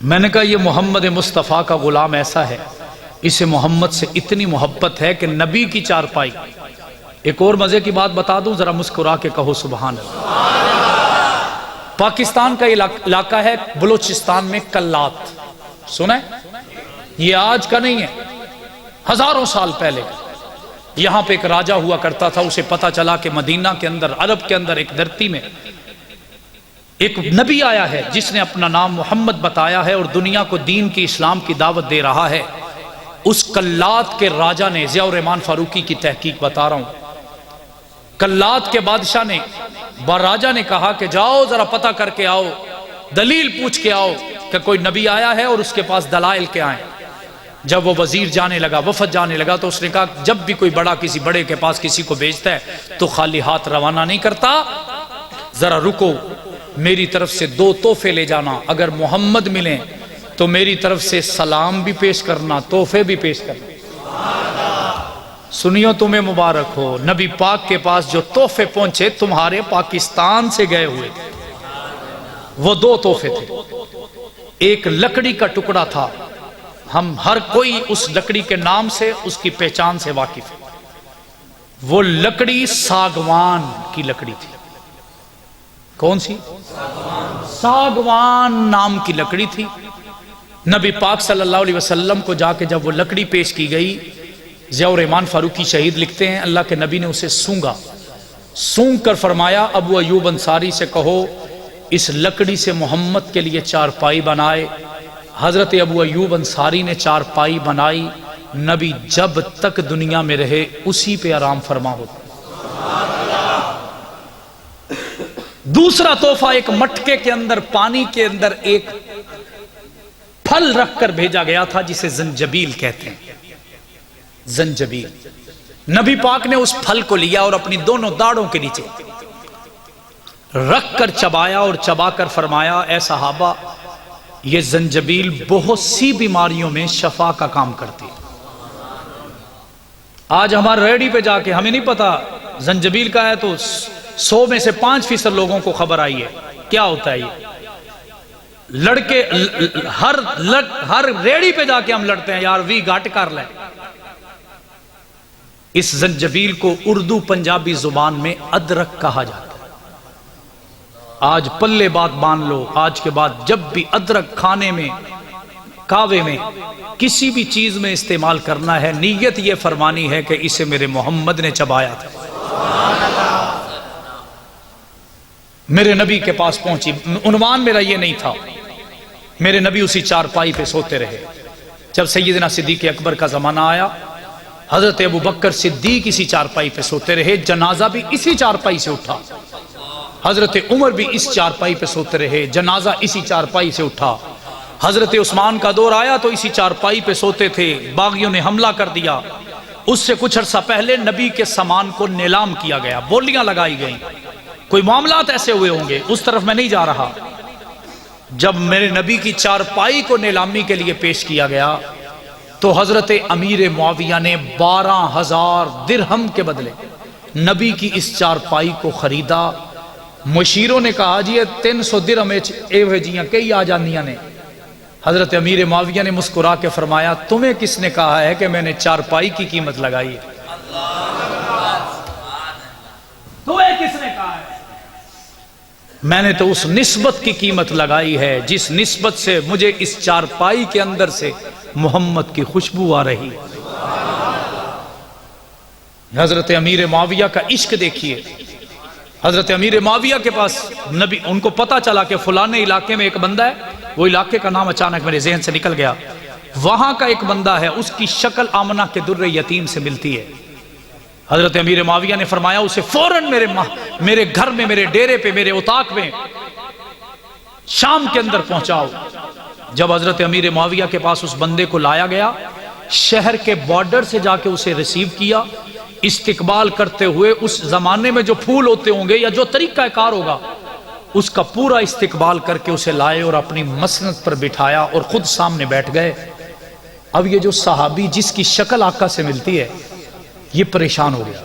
A: میں نے کہا یہ محمد مصطفیٰ کا غلام ایسا ہے، اسے محمد سے اتنی محبت ہے کہ نبی کی چارپائی۔ ایک اور مزے کی بات بتا دوں، ذرا مسکرا کے کہو سبحان اللہ۔ پاکستان کا علاقہ ہے بلوچستان میں کلات، سنیں؟ یہ آج کا نہیں ہے، ہزاروں سال پہلے کا۔ یہاں پہ ایک راجہ ہوا کرتا تھا، اسے پتا چلا کہ مدینہ کے اندر، عرب کے اندر ایک دھرتی میں ایک نبی آیا ہے جس نے اپنا نام محمد بتایا ہے اور دنیا کو دین کی، اسلام کی دعوت دے رہا ہے۔ اس کلات کے راجہ نے، ضیاء الرحمن فاروقی کی تحقیق بتا رہا ہوں، کلات کے بادشاہ نے راجہ نے کہا کہ جاؤ ذرا پتہ کر کے آؤ، دلیل پوچھ کے آؤ کہ کوئی نبی آیا ہے اور اس کے پاس دلائل کیا ہیں۔ جب وہ وزیر جانے لگا، وفد جانے لگا، تو اس نے کہا جب بھی کوئی بڑا کسی بڑے کے پاس کسی کو بھیجتا ہے تو خالی ہاتھ روانہ نہیں کرتا، ذرا رکو، میری طرف سے 2 تحفے لے جانا، اگر محمد ملیں تو میری طرف سے سلام بھی پیش کرنا، تحفے بھی پیش کرنا۔ سنیو تمہیں مبارک ہو، نبی پاک کے پاس جو تحفے پہنچے تمہارے پاکستان سے گئے ہوئے تھے۔ وہ 2 تحفے تھے، ایک لکڑی کا ٹکڑا تھا، ہم ہر کوئی اس لکڑی کے نام سے، اس کی پہچان سے واقف ہے۔ وہ لکڑی ساگوان کی لکڑی تھی۔ کون سی؟ ساگوان نام کی لکڑی تھی۔ نبی پاک صلی اللہ علیہ وسلم کو جا کے جب وہ لکڑی پیش کی گئی، ضیاء الرحمن فاروقی شہید لکھتے ہیں اللہ کے نبی نے اسے سونگا، سونگ کر فرمایا ابو ایوب انصاری سے کہو اس لکڑی سے محمد کے لیے چارپائی بنائے۔ حضرت ابو ایوب انصاری نے چارپائی بنائی، نبی جب تک دنیا میں رہے اسی پہ آرام فرما ہوتا۔ دوسرا تحفہ، ایک مٹکے کے اندر، پانی کے اندر ایک پھل رکھ کر بھیجا گیا تھا جسے زنجبیل کہتے ہیں۔ زنجبیل، نبی پاک نے اس پھل کو لیا اور اپنی دونوں داڑوں کے نیچے رکھ کر چبایا اور چبا کر فرمایا اے صحابہ یہ زنجبیل بہت سی بیماریوں میں شفا کا کام کرتی ہے۔ آج ہمارے ریڈی پہ جا کے ہمیں نہیں پتا زنجبیل کا ہے تو 100 میں سے 5% لوگوں کو خبر آئی ہے کیا ہوتا ہے۔ یہ لڑکے ہر ریڈی پہ جا کے ہم لڑتے ہیں یار وی گھٹ کر لیں۔ اس زنجبیل کو اردو پنجابی زبان میں ادرک کہا جاتا ہے۔ آج پلے بات مان لو، آج کے بعد جب بھی ادرک کھانے میں، کاوے میں، کسی بھی چیز میں استعمال کرنا ہے، نیت یہ فرمانی ہے کہ اسے میرے محمد نے چبایا تھا۔ میرے نبی کے پاس پہنچی، عنوان میرا یہ نہیں تھا، میرے نبی اسی چارپائی پہ سوتے رہے۔ جب سیدنا صدیق اکبر کا زمانہ آیا، حضرت ابو بکر صدیق اسی چارپائی پہ سوتے رہے، جنازہ بھی اسی چارپائی سے اٹھا۔ حضرت عمر بھی اس چارپائی پہ سوتے رہے، جنازہ اسی چارپائی سے اٹھا۔ حضرت عثمان کا دور آیا تو اسی چارپائی پہ سوتے تھے، باغیوں نے حملہ کر دیا۔ اس سے کچھ عرصہ پہلے نبی کے سامان کو نیلام کیا گیا، بولیاں لگائی گئیں، کوئی معاملات ایسے ہوئے ہوں گے، اس طرف میں نہیں جا رہا۔ جب میرے نبی کی چارپائی کو نیلامی کے لیے پیش کیا گیا تو حضرت امیر معاویہ نے 12,000 درہم کے بدلے نبی کی اس چارپائی کو خریدا۔ مشیروں نے کہا جی 300 درہم جیاں کئی آ جاندیاں نے۔ حضرت امیر معاویہ نے مسکرا کے فرمایا تمہیں کس نے کہا ہے کہ میں نے چارپائی کی قیمت لگائی ہے؟ میں نے تو اس نسبت کی قیمت لگائی ہے جس نسبت سے مجھے اس چارپائی کے اندر سے محمد کی خوشبو آ رہی. حضرت امیر معاویہ کا عشق دیکھیے. حضرت امیر معاویہ کے پاس نبی، ان کو پتا چلا کہ فلانے علاقے میں ایک بندہ ہے، وہ علاقے کا نام اچانک میرے ذہن سے نکل گیا، وہاں کا ایک بندہ ہے، اس کی شکل آمنہ کے در یتیم سے ملتی ہے. حضرت امیر معاویہ نے فرمایا اسے فوراً میرے گھر میں، میرے ڈیرے پہ، میرے اتاق میں شام کے اندر پہنچاؤ. جب حضرت امیر معاویہ کے پاس اس بندے کو لایا گیا، شہر کے بارڈر سے جا کے اسے ریسیو کیا، استقبال کرتے ہوئے اس زمانے میں جو پھول ہوتے ہوں گے یا جو طریقہ کار ہوگا اس کا پورا استقبال کر کے اسے لائے اور اپنی مسند پر بٹھایا اور خود سامنے بیٹھ گئے. اب یہ جو صحابی جس کی شکل آقا سے ملتی ہے یہ پریشان ہو گیا.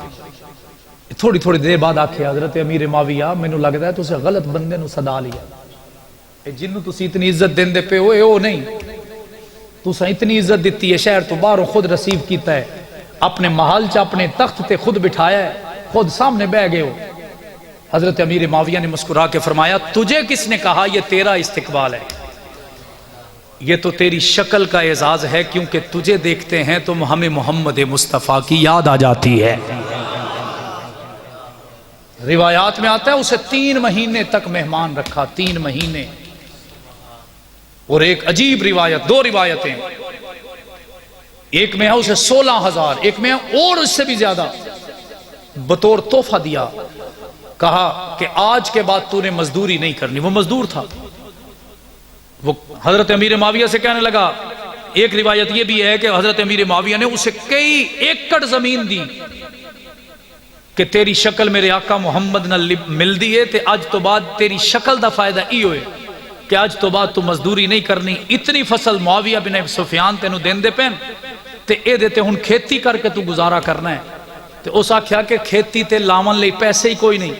A: تھوڑی تھوڑی دیر بعد آکھے حضرت امیر معاویہ مینوں لگدا ہے تسے غلط بندے نو صدا لیا، جنوں تسی اتنی عزت دیندے پے ہوئے او نہیں، تساں اتنی عزت دیتی ہے، شہر تو باہروں خود ریسیو کیتا ہے، اپنے محل چ اپنے تخت تے خود بٹھایا ہے، خود سامنے بیٹھ گئے ہو. حضرت امیر معاویہ نے مسکرا کے فرمایا تجھے کس نے کہا یہ تیرا استقبال ہے؟ یہ تو تیری شکل کا اعزاز ہے، کیونکہ تجھے دیکھتے ہیں تو ہمیں محمد مصطفیٰ کی یاد آ جاتی ہے. روایات میں آتا ہے اسے 3 مہینے تک مہمان رکھا، 3 مہینے. اور ایک عجیب روایت، 2 روایتیں، ایک میں ہے اسے 16,000، ایک میں ہے اور اس سے بھی زیادہ بطور تحفہ دیا، کہا کہ آج کے بعد تو نے مزدوری نہیں کرنی. وہ مزدور تھا. وہ حضرت امیر معاویہ سے کہنے لگا، ایک روایت یہ بھی ہے کہ حضرت امیر معاویہ نے اسے کئی ایکڑ زمین دی کہ تیری شکل میرے آقا محمد نہ مل دیئے تے اج تو بعد تیری شکل دا فائدہ ای ہوئے کہ اج تو بعد تو مزدوری نہیں کرنی. اتنی فصل معاویہ بن ابی سفیان تینوں دین دے پین تے اے دیتے ہن کھیتی کر کے تو گزارا کرنا ہے. تے اس آکھیا کہ کھیتی تے لاون لئی پیسے ہی کوئی نہیں.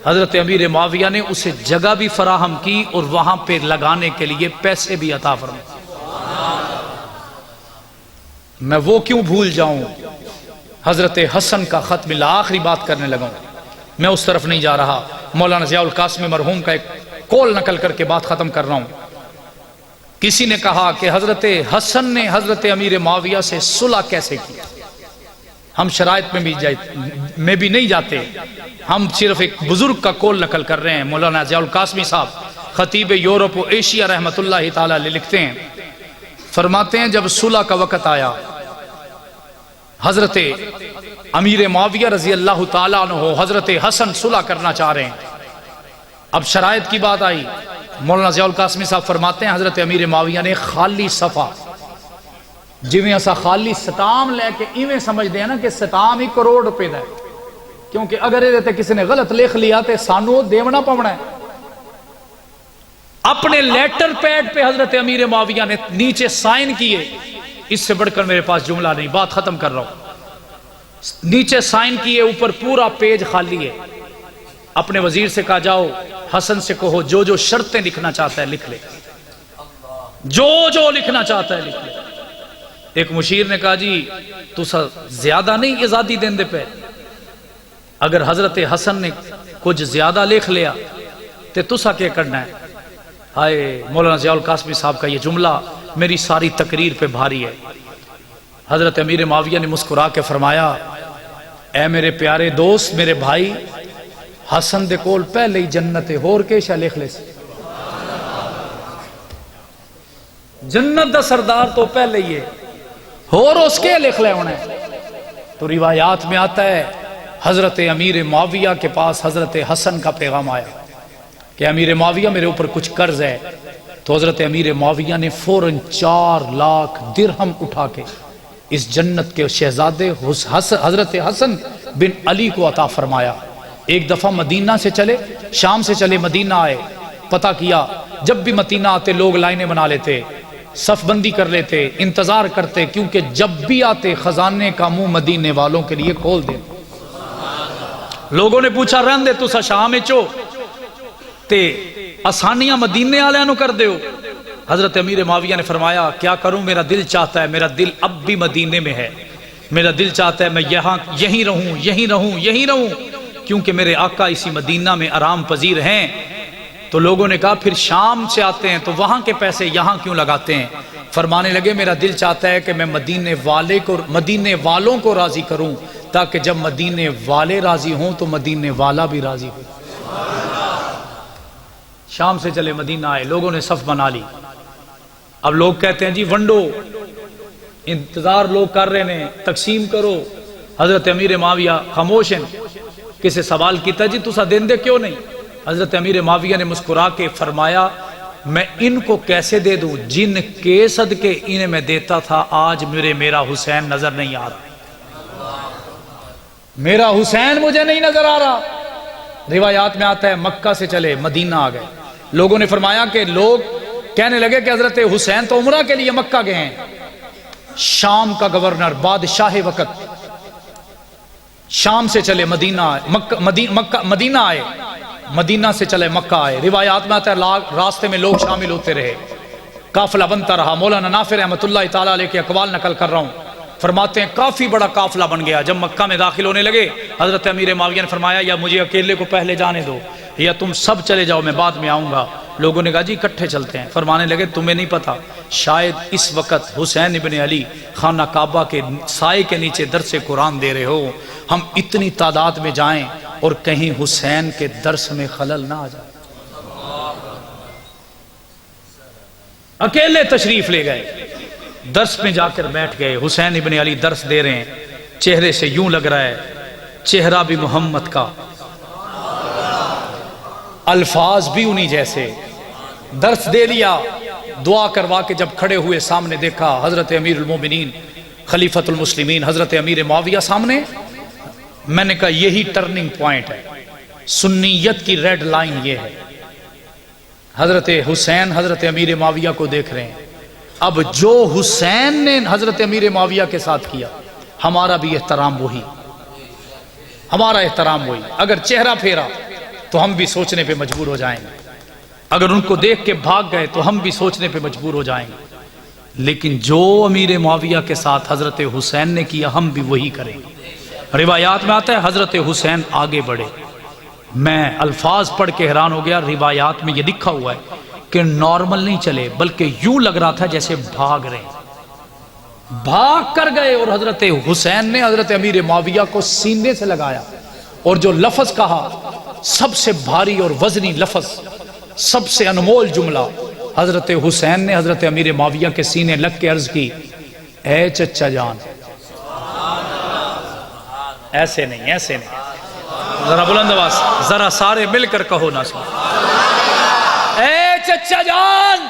A: حضرت امیر معاویہ نے اسے جگہ بھی فراہم کی اور وہاں پہ لگانے کے لیے پیسے بھی عطا فرمائے. میں وہ کیوں بھول جاؤں، حضرت حسن کا خط ملا. آخری بات کرنے لگا ہوں، میں اس طرف نہیں جا رہا. مولانا ضیاء القاسمی مرحوم کا ایک قول نقل کر کے بات ختم کر رہا ہوں. کسی نے کہا کہ حضرت حسن نے حضرت امیر معاویہ سے صلح کیسے کی. ہم شرائط میں بھی نہیں جاتے، ہم صرف ایک بزرگ کا قول نقل کر رہے ہیں. مولانا ضیاء القاسمی صاحب خطیب یورپ و ایشیا رحمت اللہ تعالی علیہ لکھتے ہیں، فرماتے ہیں جب صلح کا وقت آیا، حضرت امیر معاویہ رضی اللہ تعالیٰ عنہ حضرت حسن صلح کرنا چاہ رہے ہیں. اب شرائط کی بات آئی. مولانا ضیاء القاسمی صاحب فرماتے ہیں حضرت امیر معاویہ نے خالی صفحہ، جویں اسا خالی ستام لے کے ایویں سمجھ دے نا کہ ستام ہی کروڑ روپے دا ہے، کیونکہ اگر یہ کسی نے غلط لکھ لیا تو سانو دیونا پونا ہے. اپنے لیٹر پیڈ پہ حضرت امیر معاویہ نے نیچے سائن کیے. اس سے بڑھ کر میرے پاس جملہ نہیں، بات ختم کر رہا ہوں. نیچے سائن کیے، اوپر پورا پیج خالی ہے. اپنے وزیر سے کہا جاؤ حسن سے کہو جو جو شرطیں لکھنا چاہتا ہے لکھ لے، جو جو لکھنا چاہتا ہے لکھ لے. ایک مشیر نے کہا جی تو زیادہ نہیں آزادی دین دے پہ، اگر حضرت حسن نے کچھ زیادہ لکھ لیا تو تسا کیا کرنا ہے. ہائے مولانا ضیاء القاسمی صاحب کا یہ جملہ میری ساری تقریر پہ بھاری ہے. حضرت امیر معاویہ نے مسکرا کے فرمایا، اے میرے پیارے دوست، میرے بھائی، حسن دے کول پہلے ہی جنت ہے، ہور کے شاہ لکھ لے سی. جنت دا سردار تو پہلے ہی ہے، اور اس کے لکھ لے ہونے. تو روایات میں آتا ہے حضرت امیر معاویہ کے پاس حضرت حسن کا پیغام آیا کہ امیر معاویہ میرے اوپر کچھ قرض ہے. تو حضرت امیر معاویہ نے فوراً 4 لاکھ درہم اٹھا کے اس جنت کے شہزادے حضرت حسن بن علی کو عطا فرمایا. ایک دفعہ مدینہ سے چلے، شام سے چلے مدینہ آئے، پتہ کیا جب بھی مدینہ آتے لوگ لائنیں بنا لیتے، صف بندی کر لیتے، انتظار کرتے، کیونکہ جب بھی آتے خزانے کا منہ مدینے والوں کے لیے کھول دے. لوگوں نے پوچھا رہن دے تو سا شاہ میں چو تے آسانیاں مدینے والوں کر دیو. حضرت امیر معاویہ نے فرمایا کیا کروں، میرا دل چاہتا ہے، میرا دل اب بھی مدینے میں ہے، میرا دل چاہتا ہے میں یہیں رہوں، کیونکہ میرے آقا اسی مدینہ میں آرام پذیر ہیں. تو لوگوں نے کہا پھر شام سے آتے ہیں تو وہاں کے پیسے یہاں کیوں لگاتے ہیں؟ فرمانے لگے میرا دل چاہتا ہے کہ میں مدینے والوں کو راضی کروں، تاکہ جب مدینے والے راضی ہوں تو مدینے والا بھی راضی ہو۔ شام سے چلے مدینہ آئے، لوگوں نے صف بنا لی۔ اب لوگ کہتے ہیں جی ونڈو، انتظار لوگ کر رہے ہیں، تقسیم کرو۔ حضرت امیر معاویہ خاموش ہیں۔ کسی سوال کیتا جی تسا دین دے کیوں نہیں؟ حضرت امیر معاویہ نے مسکرا کے فرمایا میں ان کو کیسے دے دوں جن کے صدقے انہیں میں دیتا تھا، آج میرا حسین نظر نہیں آ رہا، میرا حسین مجھے نہیں نظر آ رہا۔ روایات میں آتا ہے مکہ سے چلے مدینہ آ گئے۔ لوگوں نے فرمایا کہ لوگ کہنے لگے کہ حضرت حسین تو عمرہ کے لیے مکہ گئے ہیں۔ شام کا گورنر بادشاہ وقت شام سے چلے مدینہ آئے، مدینہ سے چلے مکہ آئے۔ روایات میں آتا ہے راستے میں لوگ شامل ہوتے رہے، قافلہ بنتا رہا۔ مولانا ناصر رحمۃ اللہ تعالیٰ علیہ کے اقوال نقل کر رہا ہوں، فرماتے ہیں کافی بڑا قافلہ بن گیا۔ جب مکہ میں داخل ہونے لگے حضرت امیر معاویہ نے فرمایا یا مجھے اکیلے کو پہلے جانے دو یا تم سب چلے جاؤ، میں بعد میں آؤں گا۔ لوگوں نے کہا جی اکٹھے چلتے ہیں۔ فرمانے لگے تمہیں نہیں پتا شاید اس وقت حسین ابن علی خانہ کعبہ کے سائے کے نیچے درس قرآن دے رہے ہو، ہم اتنی تعداد میں جائیں اور کہیں حسین کے درس میں خلل نہ آ جائے۔ اکیلے تشریف لے گئے، درس میں جا کر بیٹھ گئے۔ حسین ابن علی درس دے رہے ہیں، چہرے سے یوں لگ رہا ہے چہرہ بھی محمد کا، الفاظ بھی انہی جیسے۔ درس دے لیا، دعا کروا کے جب کھڑے ہوئے سامنے دیکھا حضرت امیر المومنین خلیفۃ المسلمین حضرت امیر معاویہ سامنے۔ میں نے کہا یہی ٹرننگ پوائنٹ ہے، سنیت کی ریڈ لائن یہ ہے۔ حضرت حسین حضرت امیر معاویہ کو دیکھ رہے ہیں۔ اب جو حسین نے حضرت امیر معاویہ کے ساتھ کیا ہمارا بھی احترام وہی، ہمارا احترام وہی۔ اگر چہرہ پھیرا تو ہم بھی سوچنے پہ مجبور ہو جائیں گے، اگر ان کو دیکھ کے بھاگ گئے تو ہم بھی سوچنے پہ مجبور ہو جائیں گے۔ لیکن جو امیر معاویہ کے ساتھ حضرت حسین نے کیا ہم بھی وہی کریں گے۔ روایات میں آتا ہے حضرت حسین آگے بڑھے، میں الفاظ پڑھ کے حیران ہو گیا۔ روایات میں یہ لکھا ہوا ہے کہ نارمل نہیں چلے بلکہ یوں لگ رہا تھا جیسے بھاگ رہے ہیں، بھاگ کر گئے۔ اور حضرت حسین نے حضرت امیر معاویہ کو سینے سے لگایا اور جو لفظ کہا، سب سے بھاری اور وزنی لفظ، سب سے انمول جملہ، حضرت حسین نے حضرت امیر معاویہ کے سینے لگ کے عرض کی اے چچا جان۔ ایسے نہیں، ایسے نہیں، ذرا بلند آواز، ذرا سارے مل کر کہو نا سن، اے چچا جان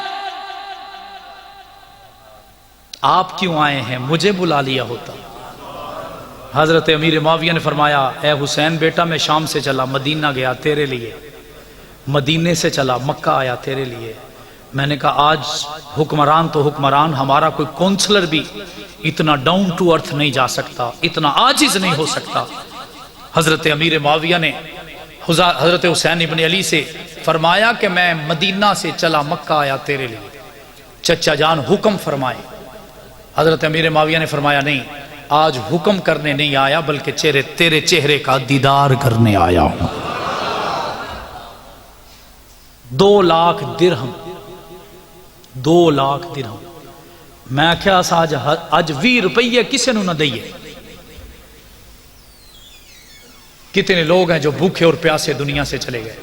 A: آپ کیوں آئے ہیں؟ مجھے بلا لیا ہوتا۔ حضرت امیر معاویہ نے فرمایا اے حسین بیٹا میں شام سے چلا مدینہ گیا تیرے لیے، مدینے سے چلا مکہ آیا تیرے لیے۔ میں نے کہا آج حکمران تو حکمران، ہمارا کوئی کونسلر بھی اتنا ڈاؤن ٹو ارتھ نہیں جا سکتا، اتنا عاجز نہیں ہو سکتا۔ حضرت امیر معاویہ نے حضرت حسین ابن علی سے فرمایا کہ میں مدینہ سے چلا مکہ آیا تیرے لیے، چچا جان حکم فرمائے۔ حضرت امیر معاویہ نے فرمایا نہیں، آج حکم کرنے نہیں آیا بلکہ تیرے چہرے کا دیدار کرنے آیا ہوں۔ 2 لاکھ درہم، 2 لاکھ درہم۔ میں کیا آج 20 روپیے کسے نو نہ دئیے۔ کتنے لوگ ہیں جو بھوکے اور پیاسے دنیا سے چلے گئے۔